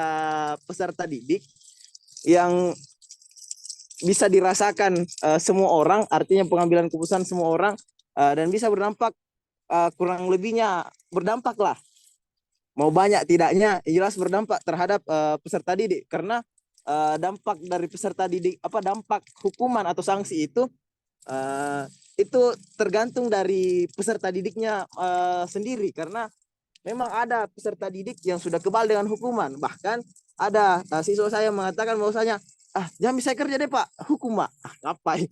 peserta didik yang bisa dirasakan semua orang, artinya pengambilan keputusan semua orang, dan bisa berdampak kurang lebihnya berdampak lah. Mau banyak tidaknya jelas berdampak terhadap peserta didik, karena dampak dari peserta didik, dampak hukuman atau sanksi itu tergantung dari peserta didiknya sendiri, karena memang ada peserta didik yang sudah kebal dengan hukuman. Bahkan ada siswa saya mengatakan bahwasanya, jangan bisa kerja deh Pak, hukum Pak. Ngapain?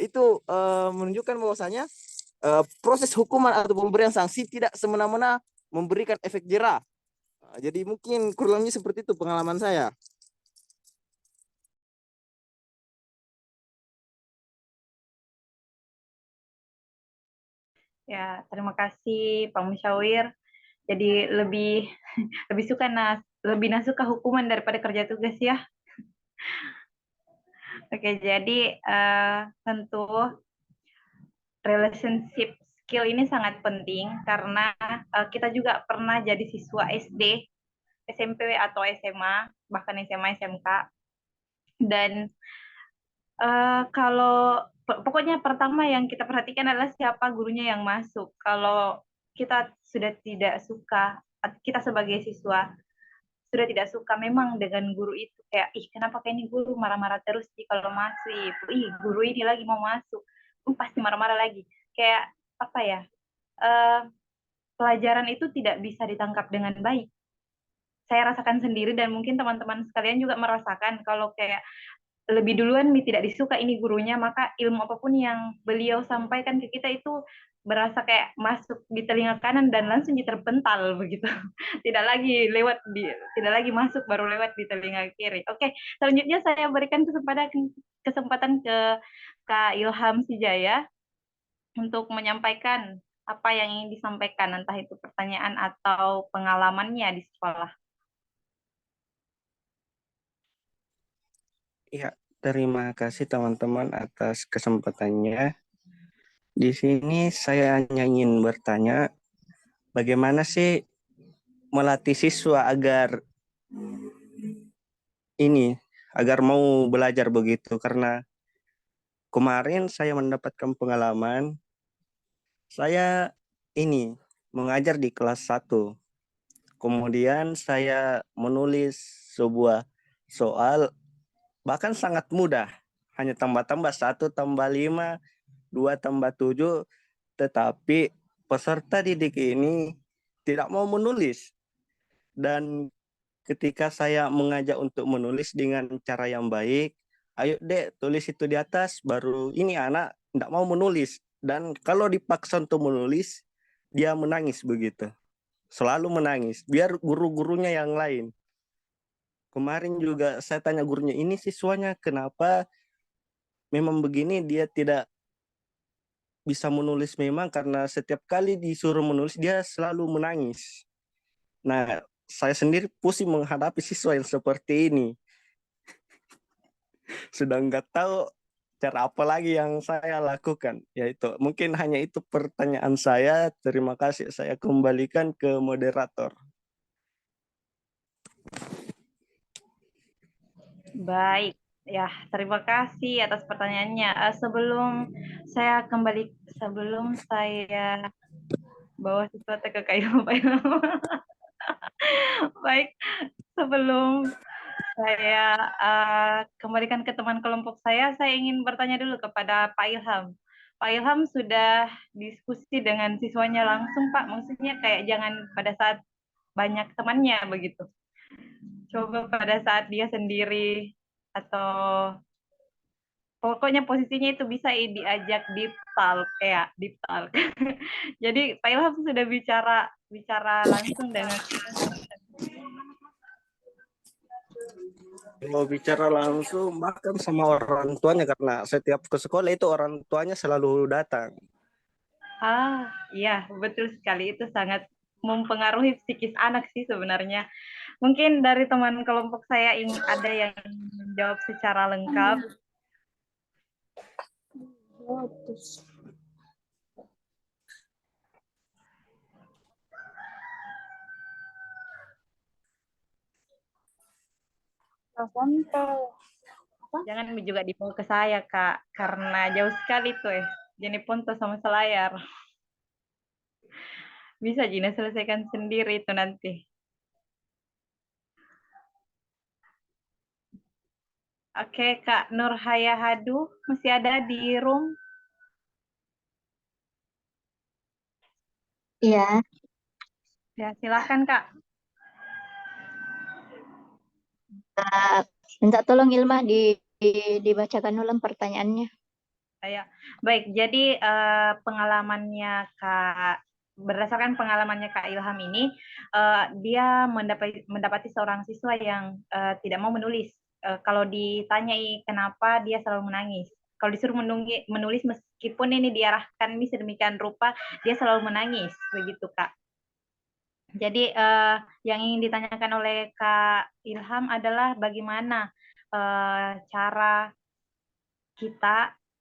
Itu menunjukkan bahwasanya proses hukuman atau pemberian sanksi tidak semena-mena memberikan efek jera. Jadi mungkin kurang lebih seperti itu pengalaman saya. Ya, terima kasih Pak Musyawir. Jadi lebih lebih nasuka hukuman daripada kerja tugas ya. Oke, jadi tentu relationship skill ini sangat penting karena kita juga pernah jadi siswa SD, SMP atau SMA, bahkan SMA, SMK. Dan kalau pokoknya pertama yang kita perhatikan adalah siapa gurunya yang masuk. Kalau kita sudah tidak suka, kita sebagai siswa sudah tidak suka memang dengan guru itu, kayak kenapa kayak ini guru marah-marah terus sih kalau masuk, guru ini lagi mau masuk, pasti marah-marah lagi, kayak apa ya, pelajaran itu tidak bisa ditangkap dengan baik. Saya rasakan sendiri dan mungkin teman-teman sekalian juga merasakan kalau kayak lebih duluan tidak disuka ini gurunya, maka ilmu apapun yang beliau sampaikan ke kita itu berasa kayak masuk di telinga kanan dan langsung terpental begitu. Tidak lagi masuk baru lewat di telinga kiri. Oke, selanjutnya saya berikan kesempatan ke Kak Ilham Sijaya untuk menyampaikan apa yang ingin disampaikan, entah itu pertanyaan atau pengalamannya di sekolah. Ya, terima kasih teman-teman atas kesempatannya. Di sini saya hanya ingin bertanya, bagaimana sih melatih siswa agar mau belajar begitu? Karena kemarin saya mendapatkan pengalaman, saya mengajar di kelas 1. Kemudian saya menulis sebuah soal, bahkan sangat mudah, hanya tambah-tambah 1 tambah 5, 2 tambah 7, tetapi peserta didik ini tidak mau menulis. Dan ketika saya mengajak untuk menulis dengan cara yang baik, ayo dek tulis itu di atas, baru ini anak tidak mau menulis. Dan kalau dipaksa untuk menulis, dia menangis begitu. Selalu menangis, biar guru-gurunya yang lain. Kemarin juga saya tanya gurunya, ini siswanya kenapa memang begini, dia tidak bisa menulis memang karena setiap kali disuruh menulis dia selalu menangis. Nah, saya sendiri pusing menghadapi siswa yang seperti ini. Sudah nggak tahu cara apa lagi yang saya lakukan. Yaitu mungkin hanya itu pertanyaan saya. Terima kasih, saya kembalikan ke moderator. Baik, ya terima kasih atas pertanyaannya. Sebelum saya bawa sesuatu ke kayu, baik, sebelum saya kembalikan ke teman kelompok saya ingin bertanya dulu kepada Pak Ilham. Pak Ilham sudah diskusi dengan siswanya langsung, Pak? Maksudnya kayak jangan pada saat banyak temannya begitu. Coba pada saat dia sendiri atau pokoknya posisinya itu bisa diajak deep talk ya, deep talk. Jadi Pak Ilham sudah bicara langsung dengan Mau bicara langsung bahkan sama orang tuanya, karena setiap ke sekolah itu orang tuanya selalu datang. Iya, betul sekali. Itu sangat mempengaruhi psikis anak sih sebenarnya. Mungkin dari teman kelompok saya ada yang menjawab secara lengkap. Jangan juga dibawa ke saya, Kak, karena jauh sekali tuh Jadi Ponto sama Selayar. Bisa Gina selesaikan sendiri itu nanti. Oke, Kak Nur Hayahadu masih ada di room? Iya. Ya, silakan, Kak. Minta tolong Ilma dibacakan ulang pertanyaannya. Baik, jadi berdasarkan pengalamannya Kak Ilham ini, dia mendapati seorang siswa yang tidak mau menulis. Kalau ditanyai kenapa, dia selalu menangis. Kalau disuruh menulis meskipun ini diarahkan sedemikian rupa, dia selalu menangis, begitu Kak. Jadi yang ingin ditanyakan oleh Kak Ilham adalah bagaimana cara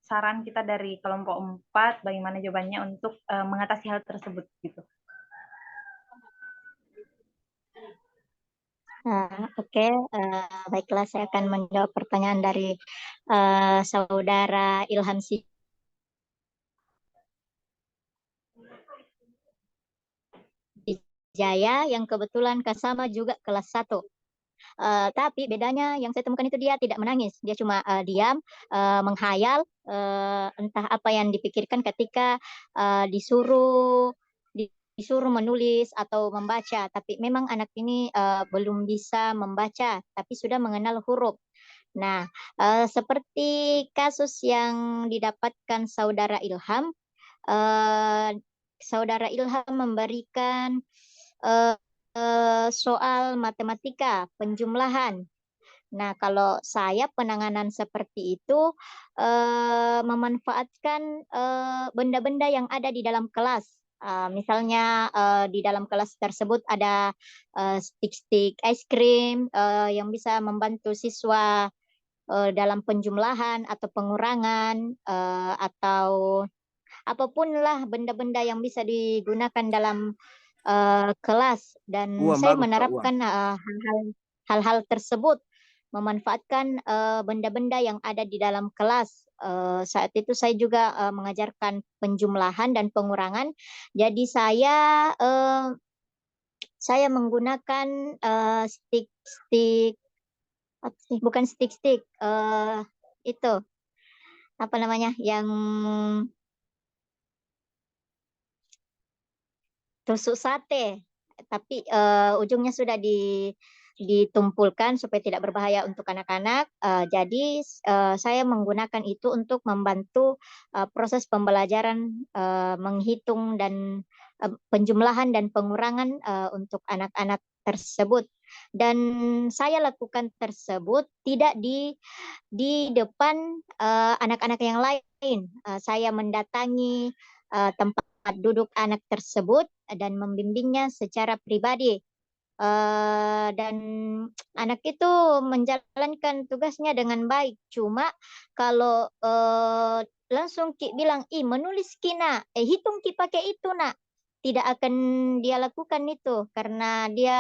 saran kita dari kelompok 4, bagaimana jawabannya untuk mengatasi hal tersebut gitu. Oke, baiklah saya akan menjawab pertanyaan dari saudara Ilham Jaya yang kebetulan sama juga kelas 1. Tapi bedanya yang saya temukan itu dia tidak menangis, dia cuma diam, menghayal entah apa yang dipikirkan ketika disuruh menulis atau membaca. Tapi memang anak ini belum bisa membaca, tapi sudah mengenal huruf. Nah, seperti kasus yang didapatkan saudara Ilham, saudara Ilham memberikan soal matematika, penjumlahan. Nah, kalau saya penanganan seperti itu memanfaatkan benda-benda yang ada di dalam kelas. Misalnya di dalam kelas tersebut ada stick-stick es krim yang bisa membantu siswa dalam penjumlahan atau pengurangan atau apapun lah benda-benda yang bisa digunakan dalam kelas. Dan saya menerapkan hal-hal tersebut, memanfaatkan benda-benda yang ada di dalam kelas. Saat itu saya juga mengajarkan penjumlahan dan pengurangan. Jadi saya menggunakan stick-stick, bukan stick-stick, itu apa namanya yang tusuk sate, tapi ujungnya sudah ditumpulkan supaya tidak berbahaya untuk anak-anak. Jadi saya menggunakan itu untuk membantu proses pembelajaran menghitung dan penjumlahan dan pengurangan untuk anak-anak tersebut. Dan saya lakukan tersebut tidak di depan anak-anak yang lain. Saya mendatangi tempat duduk anak tersebut dan membimbingnya secara pribadi. Dan anak itu menjalankan tugasnya dengan baik. Cuma kalau langsung Ki bilang, menulis Ki nak, hitung Ki pakai itu nak, tidak akan dia lakukan itu karena dia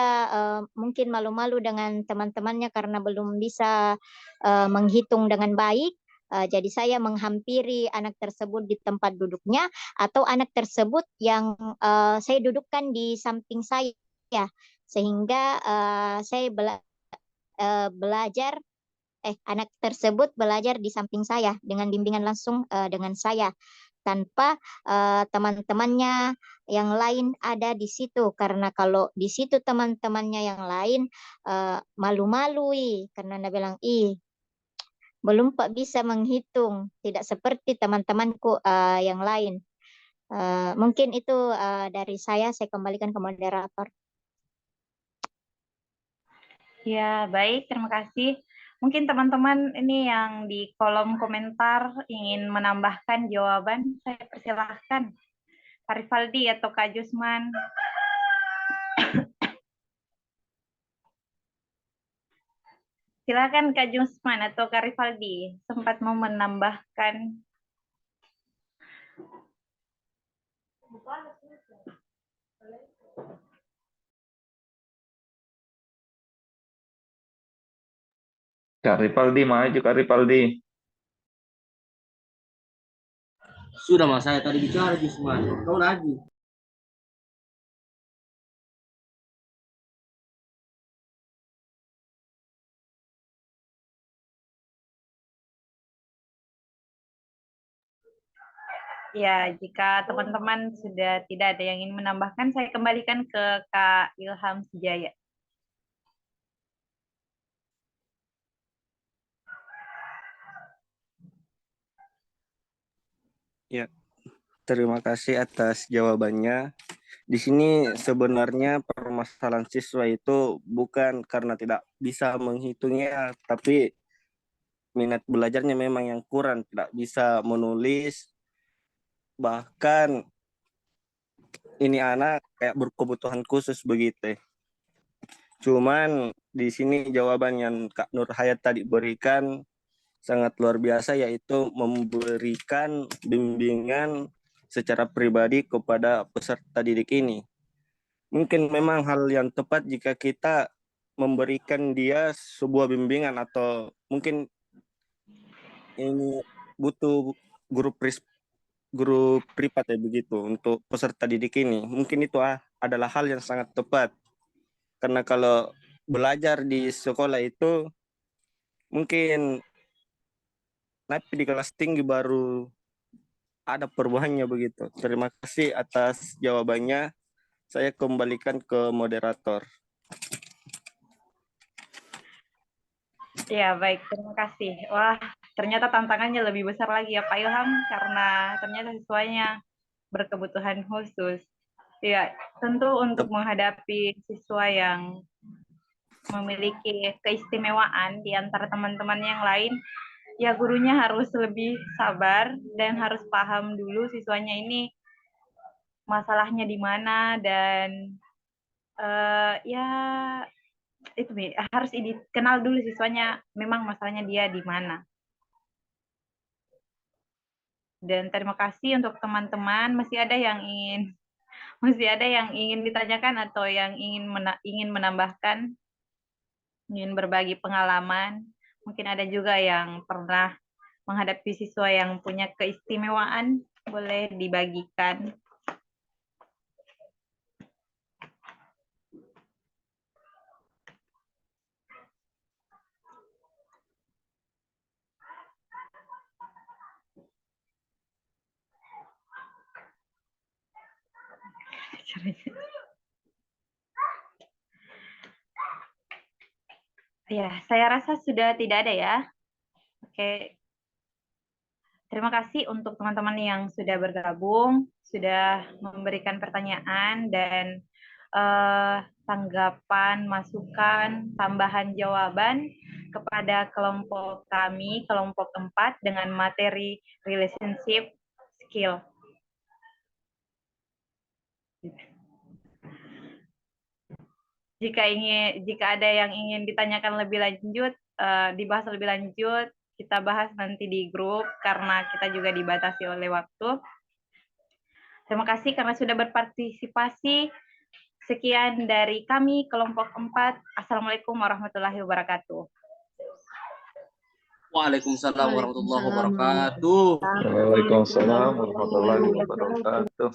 mungkin malu-malu dengan teman-temannya karena belum bisa menghitung dengan baik. Jadi saya menghampiri anak tersebut di tempat duduknya atau anak tersebut yang saya dudukkan di samping saya, sehingga saya belajar anak tersebut belajar di samping saya dengan bimbingan langsung dengan saya tanpa teman-temannya yang lain ada di situ, karena kalau di situ teman-temannya yang lain malu-malu karena dia bilang belum Pak bisa menghitung, tidak seperti teman-temanku yang lain. Mungkin itu dari saya kembalikan ke moderator. Ya, baik, terima kasih. Mungkin teman-teman ini yang di kolom komentar ingin menambahkan jawaban, saya persilahkan. Kak Rifaldi atau Kak Jusman. Silakan Kak Jusman atau Kak Rifaldi, sempat mau menambahkan. Kak Ripaldi, maju Kak Ripaldi. Sudah mas, saya tadi bicara Jusman, kau lagi. Ya, jika teman-teman sudah tidak ada yang ingin menambahkan, saya kembalikan ke Kak Ilham Sujaya. Ya, terima kasih atas jawabannya. Di sini sebenarnya permasalahan siswa itu bukan karena tidak bisa menghitungnya, tapi minat belajarnya memang yang kurang, tidak bisa menulis. Bahkan ini anak kayak berkebutuhan khusus begitu. Cuman di sini jawaban yang Kak Nur Hayat tadi berikan sangat luar biasa, yaitu memberikan bimbingan secara pribadi kepada peserta didik ini. Mungkin memang hal yang tepat jika kita memberikan dia sebuah bimbingan, atau mungkin ini butuh grup privat ya begitu untuk peserta didik ini. Mungkin itu adalah hal yang sangat tepat. Karena kalau belajar di sekolah itu mungkin nanti di kelas tinggi baru ada perubahannya begitu. Terima kasih atas jawabannya. Saya kembalikan ke moderator. Ya, baik, terima kasih. Wah, ternyata tantangannya lebih besar lagi ya Pak Ilham, karena ternyata siswanya berkebutuhan khusus. Ya, tentu untuk menghadapi siswa yang memiliki keistimewaan di antara teman-teman yang lain, ya gurunya harus lebih sabar dan harus paham dulu siswanya ini masalahnya di mana, dan ya itu harus dikenal dulu siswanya memang masalahnya dia di mana. Dan terima kasih untuk teman-teman. Masih ada yang ingin ditanyakan atau yang ingin menambahkan, ingin berbagi pengalaman. Mungkin ada juga yang pernah menghadapi siswa yang punya keistimewaan, boleh dibagikan. Ya, saya rasa sudah tidak ada ya. Oke. Terima kasih untuk teman-teman yang sudah bergabung, sudah memberikan pertanyaan dan tanggapan, masukan, tambahan jawaban kepada kelompok kami, kelompok 4 dengan materi relationship skill. Jika ada yang ingin ditanyakan lebih lanjut, dibahas lebih lanjut, kita bahas nanti di grup karena kita juga dibatasi oleh waktu. Terima kasih karena sudah berpartisipasi. Sekian dari kami, kelompok 4. Assalamualaikum warahmatullahi wabarakatuh. Waalaikumsalam warahmatullahi wabarakatuh. Waalaikumsalam warahmatullahi wabarakatuh.